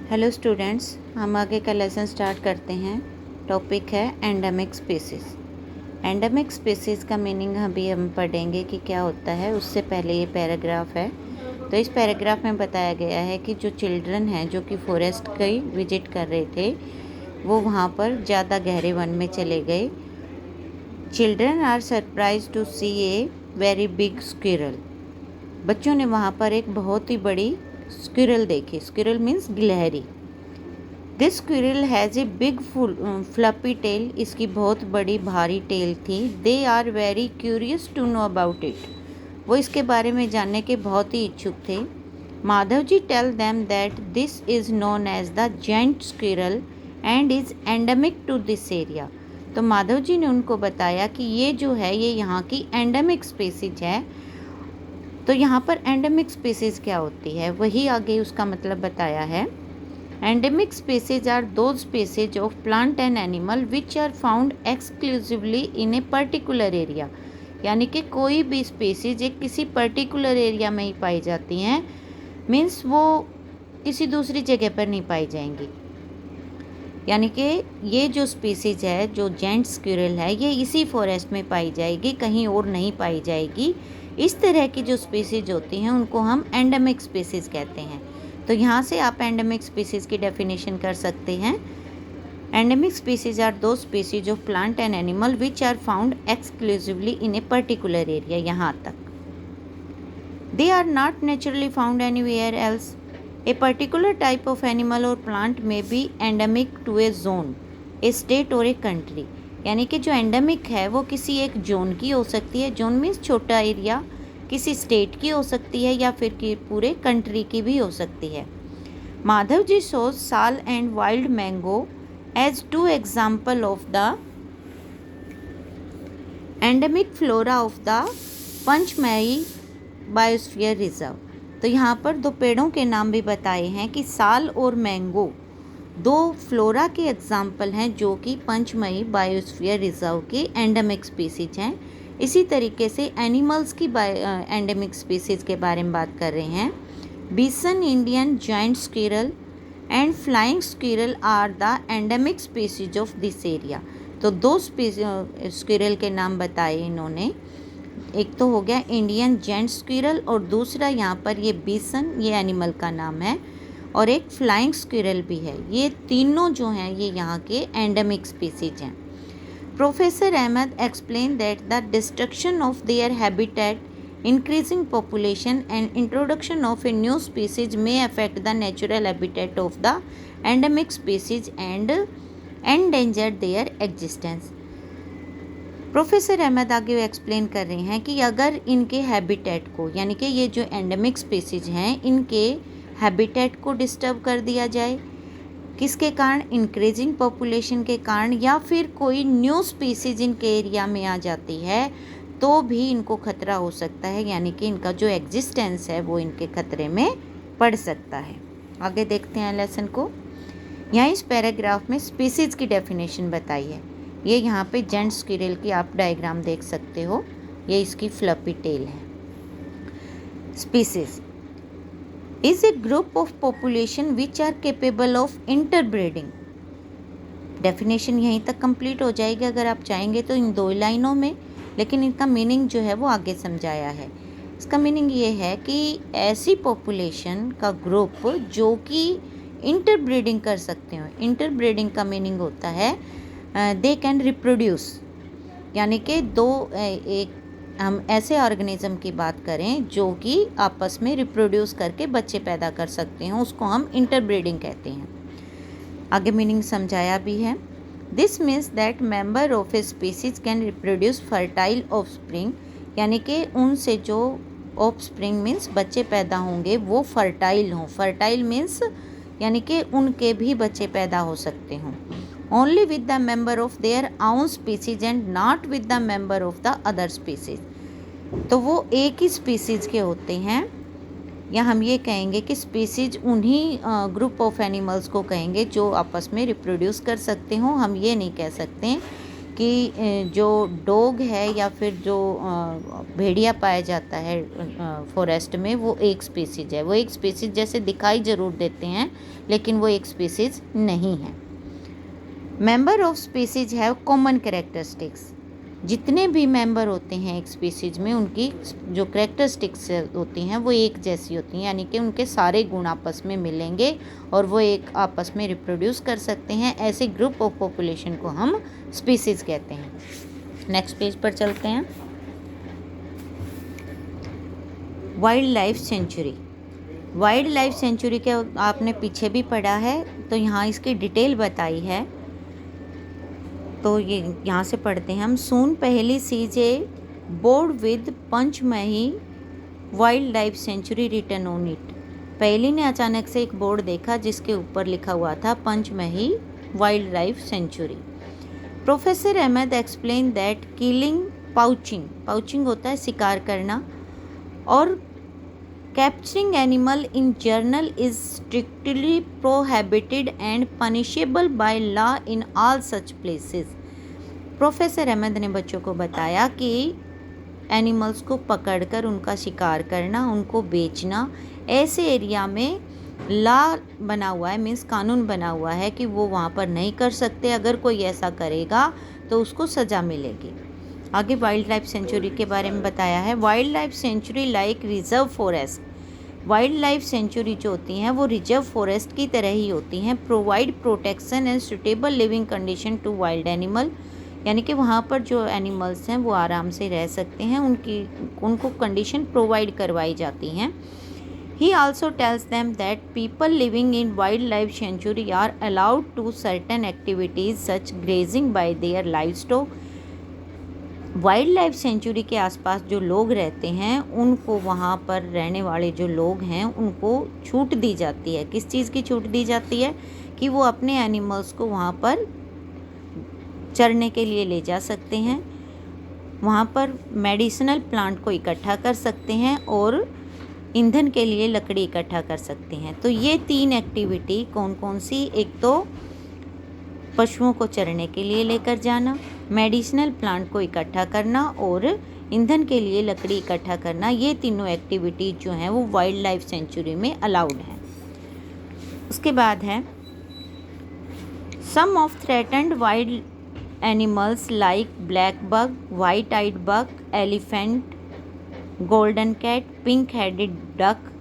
Hello students, हम आगे का लेसन स्टार्ट करते हैं। टॉपिक है एंडेमिक स्पीसीज़। एंडेमिक स्पीसीज़ का मीनिंग अभी हम पढ़ेंगे कि क्या होता है। उससे पहले ये पैराग्राफ है। तो इस पैराग्राफ में बताया गया है कि जो चिल्ड्रन हैं जो कि फॉरेस्ट की विजिट कर रहे थे, वो वहाँ पर ज़्यादा गहरे वन में चले गए। Children are surprise to see a very big squirrel. बच्चों ने वहाँ पर एक बहुत ही बड़ी स्क्विरल देखी। स्क्विरल मीन्स गिलहरी। This squirrel has a big floppy tail. इसकी बहुत बड़ी भारी टेल थी। They are very curious to know about it. वो इसके बारे में जानने के बहुत ही इच्छुक थे। Madhav ji tell them that this is known as the giant squirrel and is endemic to this area. तो माधव जी ने उनको बताया कि ये जो है ये यहाँ की एंडेमिक स्पीसीज है। तो यहाँ पर एंडेमिक स्पीसीज क्या होती है वही आगे उसका मतलब बताया है। Endemic species are those species of plant and animal which are found exclusively in a particular area. यानी कि कोई भी स्पीसीज एक किसी पर्टिकुलर एरिया में ही पाई जाती हैं। मीन्स वो किसी दूसरी जगह पर नहीं पाई जाएंगी। यानी कि ये जो स्पीसीज है, जो जायंट स्क्विरल है, ये इसी फॉरेस्ट में पाई जाएगी, कहीं और नहीं पाई जाएगी। इस तरह की जो स्पीसीज होती हैं उनको हम एंडेमिक स्पीसीज कहते हैं। तो यहाँ से आप एंडेमिक स्पीसीज की डेफिनेशन कर सकते हैं। Endemic species are those species of plant and animal which are found exclusively in a particular area. यहाँ तक they are not naturally found anywhere else. A particular type of animal or plant may be endemic to a zone, a state or a country। यानी कि जो endemic है वो किसी एक zone की हो सकती है। जोन मीन्स छोटा एरिया, किसी स्टेट की हो सकती है या फिर कि पूरे कंट्री की भी हो सकती है। Madhav ji shows sal and wild mango as two example of the endemic flora of the Pachmarhi biosphere reserve. तो यहाँ पर दो पेड़ों के नाम भी बताए हैं कि साल और मैंगो दो फ्लोरा के एग्जाम्पल हैं जो कि पंचमई बायोस्फीयर रिजर्व के एंडेमिक स्पीसीज हैं। इसी तरीके से एनिमल्स की एंडेमिक स्पीसीज के बारे में बात कर रहे हैं। Bison Indian giant squirrel and flying squirrel are the endemic species of this area. तो दो स्क्विरल के नाम बताए इन्होंने। एक तो हो गया इंडियन जायंट स्क्विरल और दूसरा यहाँ पर ये बिसन, ये एनिमल का नाम है, और एक फ्लाइंग स्क्विरल भी है। ये तीनों जो हैं ये यहाँ के एंडेमिक स्पीसीज हैं। Professor Ahmad explain that the destruction of their habitat, increasing population and introduction of a new species may affect the natural habitat of the endemic species and endanger their existence. Professor Ahmad आगे explain कर रहे हैं कि अगर इनके habitat को, यानी कि ये जो एंडेमिक स्पीसीज हैं, इनके हैबिटेट को डिस्टर्ब कर दिया जाए, किसके कारण? इंक्रीजिंग पॉपुलेशन के कारण, या फिर कोई न्यू स्पीसीज इनके एरिया में आ जाती है तो भी इनको खतरा हो सकता है। यानी कि इनका जो एग्जिस्टेंस है वो इनके खतरे में पड़ सकता है। आगे देखते हैं लेसन को। यहाँ इस पैराग्राफ में स्पीसीज की डेफिनेशन बताई है। ये यहाँ पे जायंट स्क्विरल की आप डायग्राम देख सकते हो, ये इसकी फ्लपी टेल है। Species is a group of population which are capable of interbreeding. Definition यहीं तक कंप्लीट हो जाएगी अगर आप चाहेंगे तो इन दो लाइनों में, लेकिन इनका मीनिंग जो है वो आगे समझाया है। इसका मीनिंग ये है कि ऐसी पॉपुलेशन का ग्रुप जो कि इंटरब्रीडिंग कर सकते हो। इंटरब्रीडिंग का मीनिंग होता है दे कैन रिप्रोड्यूस। यानी कि हम ऐसे ऑर्गेनिज्म की बात करें जो कि आपस में रिप्रोड्यूस करके बच्चे पैदा कर सकते हैं, उसको हम इंटरब्रीडिंग कहते हैं। आगे मीनिंग समझाया भी है। This means that member of a species can reproduce fertile offspring. यानी कि उनसे जो ऑफस्प्रिंग मीन्स बच्चे पैदा होंगे वो फर्टाइल हों। फर्टाइल मीन्स यानी कि उनके भी बच्चे पैदा हो सकते हों। Only with the member of their own species and not with the member of the other species. तो वो एक ही स्पीसीज के होते हैं, या हम ये कहेंगे कि स्पीसीज उन्हीं ग्रुप ऑफ एनिमल्स को कहेंगे जो आपस में रिप्रोड्यूस कर सकते हों। हम ये नहीं कह सकते कि जो डॉग है या फिर जो भेड़िया पाया जाता है फॉरेस्ट में, वो एक स्पीसीज है। वो एक स्पीसीज जैसे दिखाई ज़रूर देते हैं, लेकिन वो एक स्पीसीज नहीं है। Member of species have common characteristics. जितने भी मेंबर होते हैं एक स्पीसीज में, उनकी जो कैरेक्टरिस्टिक्स होती हैं वो एक जैसी होती हैं, यानी कि उनके सारे गुण आपस में मिलेंगे और वो एक आपस में रिप्रोड्यूस कर सकते हैं। ऐसे ग्रुप ऑफ पॉपुलेशन को हम स्पीसीज कहते हैं। नेक्स्ट पेज पर चलते हैं। Wild life century. Wild life century के आपने पीछे भी पढ़ा है, तो यहाँ इसकी डिटेल बताई है, तो ये यहाँ से पढ़ते हैं हम। Soon Paheli sees a board with Pachmarhi wild life sanctuary written on it. Paheli ने अचानक से एक बोर्ड देखा जिसके ऊपर लिखा हुआ था Pachmarhi wild life sanctuary. Professor Ahmad explain that killing, poaching होता है शिकार करना, और capturing animal in general is strictly prohibited and punishable by law in all such places. Professor Ahmed ने बच्चों को बताया कि एनिमल्स को पकड़कर उनका शिकार करना, उनको बेचना, ऐसे एरिया में लॉ बना हुआ है, मीन्स कानून बना हुआ है कि वो वहाँ पर नहीं कर सकते। अगर कोई ऐसा करेगा तो उसको सज़ा मिलेगी। आगे वाइल्ड लाइफ सेंचुरी के बारे में बताया है। Wild life century like reserve forest. Wild life century जो होती हैं वो रिजर्व फॉरेस्ट की तरह ही होती हैं। Provide protection and suitable living condition to wild animal, यानी कि वहाँ पर जो एनिमल्स हैं वो आराम से रह सकते हैं, उनको कंडीशन प्रोवाइड करवाई जाती हैं। He also tells them that people living in wildlife sanctuary are allowed to certain activities such grazing by their livestock. Wild life century के आसपास जो लोग रहते हैं, उनको वहाँ पर रहने वाले जो लोग हैं उनको छूट दी जाती है। किस चीज़ की छूट दी जाती है? कि वो अपने एनिमल्स को वहाँ पर चरने के लिए ले जा सकते हैं, वहाँ पर मेडिसिनल प्लांट को इकट्ठा कर सकते हैं और ईंधन के लिए लकड़ी इकट्ठा कर सकते हैं। तो ये 3 एक्टिविटी कौन कौन सी? एक तो पशुओं को चरने के लिए लेकर जाना, मेडिसिनल प्लांट को इकट्ठा करना और ईंधन के लिए लकड़ी इकट्ठा करना। ये तीनों एक्टिविटीज जो हैं वो वाइल्ड लाइफ सेंचुरी में अलाउड हैं। उसके बाद है some of threatened wild animals like black buck, white eyed buck, elephant, golden cat, pink headed duck,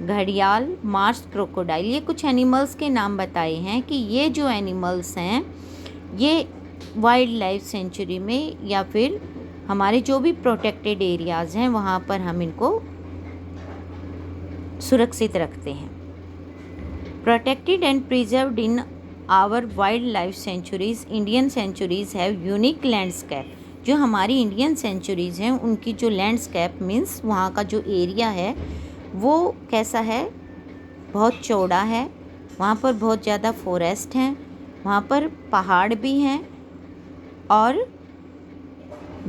घड़ियाल, मार्स क्रोकोडाइल। ये कुछ एनिमल्स के नाम बताए हैं कि ये जो एनिमल्स हैं ये वाइल्ड लाइफ सेंचुरी में या फिर हमारे जो भी प्रोटेक्टेड एरियाज़ हैं वहाँ पर हम इनको सुरक्षित रखते हैं। Protected and preserved in our wildlife sanctuaries, Indian sanctuaries have unique landscape. जो हमारी इंडियन सेंचुरीज हैं उनकी जो लैंडस्केप मीन्स वहाँ का जो एरिया है वो कैसा है? बहुत चौड़ा है, वहाँ पर बहुत ज़्यादा फॉरेस्ट हैं, वहाँ पर पहाड़ भी हैं और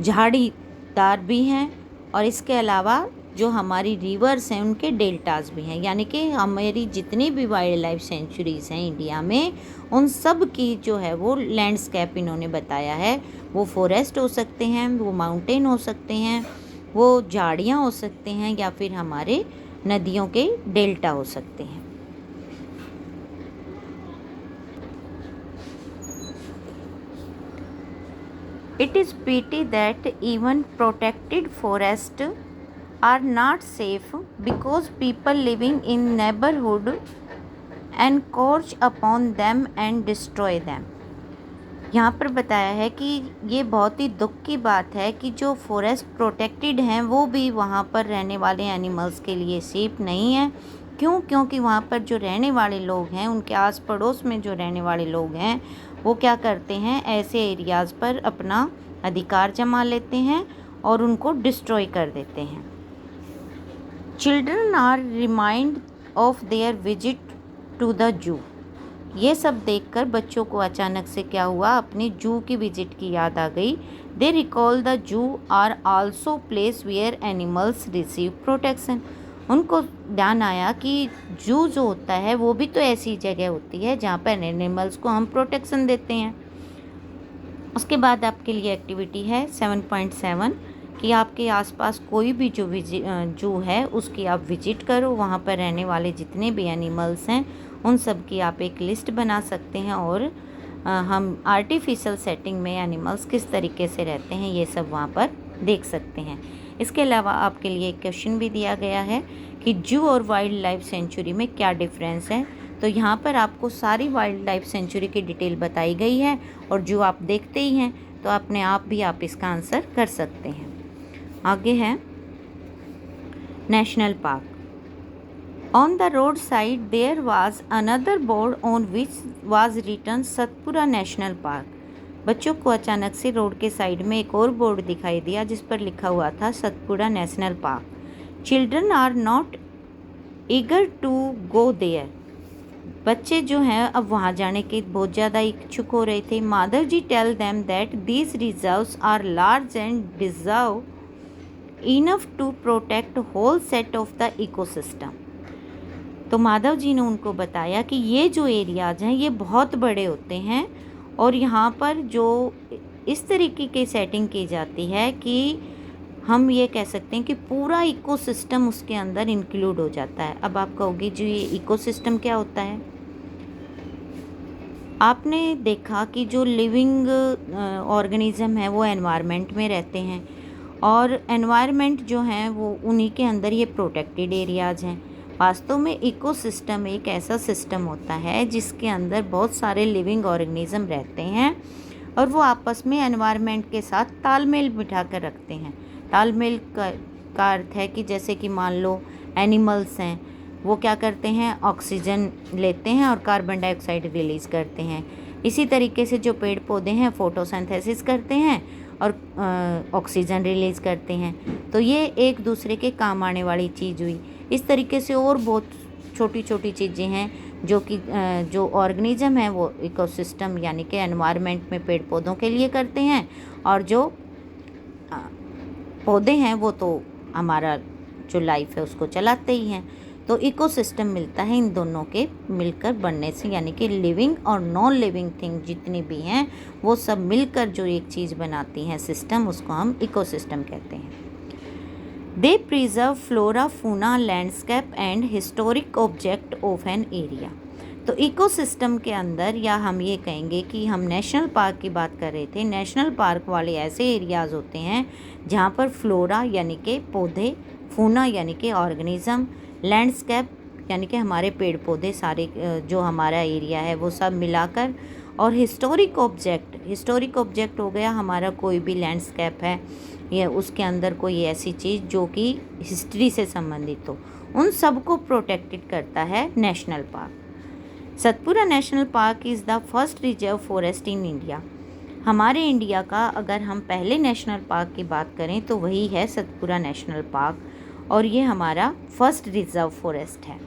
झाड़ीदार भी हैं, और इसके अलावा जो हमारी रिवर्स हैं उनके डेल्टास भी हैं। यानी कि हमारी जितनी भी वाइल्ड लाइफ सेंचुरीज़ हैं इंडिया में, उन सब की जो है वो लैंडस्केप इन्होंने बताया है। वो फॉरेस्ट हो सकते हैं, वो माउंटेन हो सकते हैं, वो झाड़ियाँ हो सकते हैं, या फिर हमारे नदियों के डेल्टा हो सकते हैं। It is pity that even protected forests are not safe because people living in neighborhood encroach upon them and destroy them. यहाँ पर बताया है कि ये बहुत ही दुख की बात है कि जो फॉरेस्ट प्रोटेक्टेड हैं वो भी वहाँ पर रहने वाले एनिमल्स के लिए सेफ नहीं है। क्यों? क्योंकि वहाँ पर जो रहने वाले लोग हैं, उनके आस पड़ोस में जो रहने वाले लोग हैं वो क्या करते हैं? ऐसे एरियाज़ पर अपना अधिकार जमा लेते हैं और उनको डिस्ट्रॉय कर देते हैं। Children are remind of their visit to the zoo. ये सब देखकर बच्चों को अचानक से क्या हुआ? अपनी जू की विजिट की याद आ गई। They recall the zoo are also place where animals receive protection. उनको ध्यान आया कि जू जो होता है वो भी तो ऐसी जगह होती है जहाँ पर एनिमल्स को हम प्रोटेक्शन देते हैं। उसके बाद आपके लिए एक्टिविटी है 7.7 कि आपके आसपास कोई भी जू है उसकी आप विजिट करो, वहाँ पर रहने वाले जितने भी एनिमल्स हैं उन सब की आप एक लिस्ट बना सकते हैं और हम आर्टिफिशियल सेटिंग में एनिमल्स किस तरीके से रहते हैं ये सब वहाँ पर देख सकते हैं। इसके अलावा आपके लिए एक क्वेश्चन भी दिया गया है कि जू और वाइल्ड लाइफ सेंचुरी में क्या डिफरेंस है। तो यहाँ पर आपको सारी वाइल्ड लाइफ सेंचुरी की डिटेल बताई गई है और जो आप देखते ही हैं तो अपने आप भी आप इसका आंसर कर सकते हैं। आगे है national park. On the road side there was another board on which was written Satpura national park. बच्चों को अचानक से रोड के साइड में एक और बोर्ड दिखाई दिया जिस पर लिखा हुआ था Satpura national park. Children are not eager to go there. बच्चे जो हैं अब वहाँ जाने के बहुत ज़्यादा इच्छुक हो रहे थे। Madhav ji tell them that these reserves are large and डिजर्व enough to protect whole set of the ecosystem. तो माधव जी ने उनको बताया कि ये जो एरियाज़ हैं ये बहुत बड़े होते हैं और यहाँ पर जो इस तरीके की सेटिंग की जाती है कि हम ये कह सकते हैं कि पूरा इकोसिस्टम उसके अंदर इंक्लूड हो जाता है। अब आप कहोगे जो ये इकोसिस्टम क्या होता है। आपने देखा कि जो लिविंग ऑर्गेनिज्म है वो एनवायरनमेंट में रहते हैं और एनवायरनमेंट जो हैं वो उन्हीं के अंदर ये प्रोटेक्टेड एरियाज़ हैं। वास्तव में इकोसिस्टम एक ऐसा सिस्टम होता है जिसके अंदर बहुत सारे लिविंग ऑर्गेनिज्म रहते हैं और वो आपस में एनवायरनमेंट के साथ तालमेल बिठा कर रखते हैं। तालमेल का अर्थ है कि जैसे कि मान लो एनिमल्स हैं, वो क्या करते हैं, ऑक्सीजन लेते हैं और कार्बन डाइऑक्साइड रिलीज़ करते हैं। इसी तरीके से जो पेड़ पौधे हैं फोटोसिंथेसिस करते हैं और ऑक्सीजन रिलीज़ करते हैं। तो ये एक दूसरे के काम आने वाली चीज़ हुई। इस तरीके से और बहुत छोटी छोटी चीज़ें हैं जो कि जो ऑर्गेनिज्म है वो इकोसिस्टम यानी कि एनवायरनमेंट में पेड़ पौधों के लिए करते हैं और जो पौधे हैं वो तो हमारा जो लाइफ है उसको चलाते ही हैं। तो इकोसिस्टम मिलता है इन दोनों के मिलकर बनने से, यानी कि लिविंग और नॉन लिविंग थिंग जितनी भी हैं वो सब मिलकर जो एक चीज़ बनाती हैं सिस्टम, उसको हम इकोसिस्टम कहते हैं। They preserve flora fauna landscape and historic object of an area. तो इकोसिस्टम के अंदर, या हम ये कहेंगे कि हम नेशनल पार्क की बात कर रहे थे, नेशनल पार्क वाले ऐसे एरियाज़ होते हैं जहाँ पर फ्लोरा यानी कि पौधे, फूना यानी कि ऑर्गेनिज्म, लैंडस्केप यानी कि हमारे पेड़ पौधे सारे जो हमारा एरिया है वो सब मिलाकर, और हिस्टोरिक ऑब्जेक्ट हो गया हमारा कोई भी लैंडस्केप है या उसके अंदर कोई ऐसी चीज़ जो कि हिस्ट्री से संबंधित हो, उन सब को प्रोटेक्टेड करता है national park. Satpura national park is the first reserve forest in India. हमारे इंडिया का अगर हम पहले नेशनल पार्क की बात करें तो वही है सतपुरा नेशनल पार्क और ये हमारा फर्स्ट रिजर्व फॉरेस्ट है।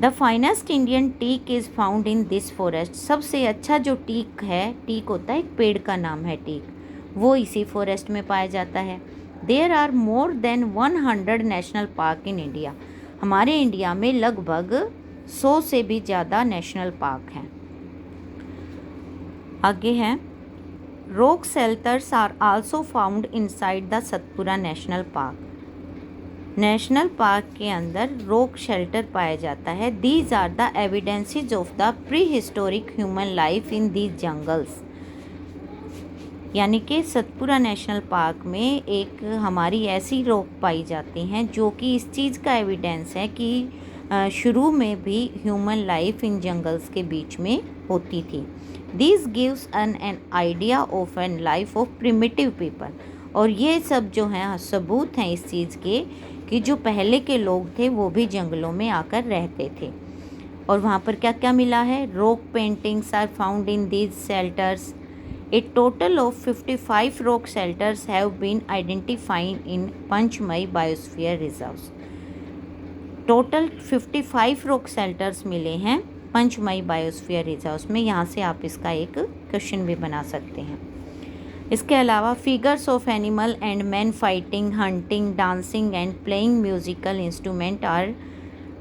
The finest Indian teak is found in this forest. सबसे अच्छा जो टीक है, टीक होता है एक पेड़ का नाम है टीक, वो इसी फॉरेस्ट में पाया जाता है। There are more than 100 national park in India. हमारे इंडिया में लगभग 100 से भी ज़्यादा नेशनल पार्क हैं। आगे है rock shelters are also found inside the Satpura national park. National park के अंदर रॉक शेल्टर पाया जाता है। These are the evidences of the pre historic human life in these jungles. यानी कि सतपुरा नेशनल पार्क में एक हमारी ऐसी रॉक पाई जाती हैं जो कि इस चीज़ का एविडेंस है कि शुरू में भी ह्यूमन लाइफ इन जंगल्स के बीच में होती थी। This gives an idea of an life of primitive people. और ये सब जो हैं सबूत हैं इस चीज़ के कि जो पहले के लोग थे वो भी जंगलों में आकर रहते थे। और वहाँ पर क्या क्या मिला है, rock paintings are found in these shelters. A total of 55 rock shelters have been identified in Pachmarhi biosphere reserves. Total 55 rock shelters मिले हैं पंचमई बायोस्फीयर रिजर्व्स में। यहाँ से आप इसका एक क्वेश्चन भी बना सकते हैं। इसके अलावा figures of animal and man fighting, hunting, dancing and playing musical instrument are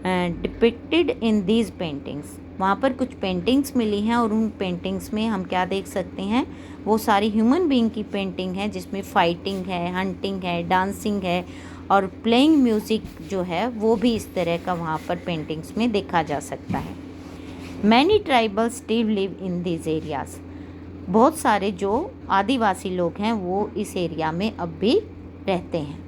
depicted in these paintings. वहाँ पर कुछ पेंटिंग्स मिली हैं और उन पेंटिंग्स में हम क्या देख सकते हैं, वो सारी ह्यूमन बीइंग की पेंटिंग है, जिसमें फाइटिंग है, हंटिंग है, डांसिंग है और प्लेइंग म्यूज़िक जो है वो भी इस तरह का वहाँ पर पेंटिंग्स में देखा जा सकता है। Many tribal still live in this areas. बहुत सारे जो आदिवासी लोग हैं वो इस एरिया में अब भी रहते हैं।